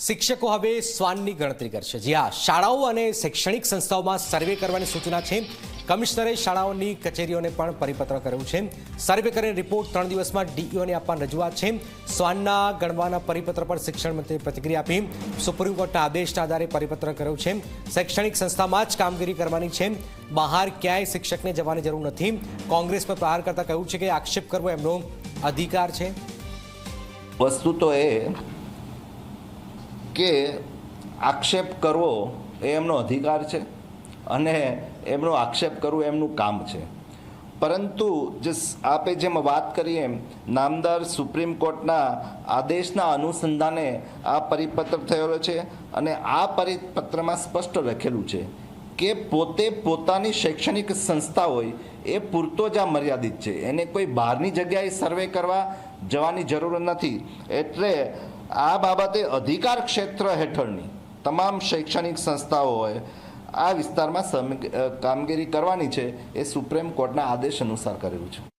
શિક્ષકો હવે શ્વાનની ગણતરી કરશે। જી હા, શાળાઓ અને શૈક્ષણિક સંસ્થાઓમાં સર્વે કરવાની સૂચના છે। કમિશનરે શાળાઓની કચેરીઓને પણ પરિપત્ર કર્યું છે। સર્વે કરીને રિપોર્ટ 3 દિવસમાં ડીઈઓને આપવાની રજૂઆત છે। શ્વાનના ગણવાના પરિપત્ર પર શિક્ષણ મંત્રીએ પ્રતિક્રિયા આપી। સુપ્રીમ કોર્ટના આદેશના આધારે પરિપત્ર કર્યો છે। શૈક્ષણિક સંસ્થામાં જ કામગીરી કરવાની છે, બહાર ક્યાંય શિક્ષકને જવાની જરૂર નથી। કોંગ્રેસ પર પ્રહાર કરતા કહ્યું છે કે આક્ષેપ કરવો એમનો અધિકાર છે। વસ્તુ તો એ કે આક્ષેપ કરવો એ એમનો અધિકાર છે અને એમનો આક્ષેપ કરવો એમનું કામ છે, પરંતુ જે આપે જેમ વાત કરી એમ નામદાર સુપ્રીમ કોર્ટના આદેશના અનુસંધાને આ પરિપત્ર થયેલો છે અને આ પરિપત્રમાં સ્પષ્ટ લખેલું છે કે પોતે પોતાની શૈક્ષણિક સંસ્થા હોય એ પૂરતો જ આ મર્યાદિત છે, એને કોઈ બહારની જગ્યાએ સર્વે કરવા જવાની જરૂર નથી। એટલે આ બાબતે અધિકાર ક્ષેત્ર હેઠળની તમામ શૈક્ષણિક સંસ્થાઓએ આ વિસ્તારમાં કામગીરી કરવાની છે, એ સુપ્રીમ કોર્ટના આદેશ અનુસાર કરેલું છે।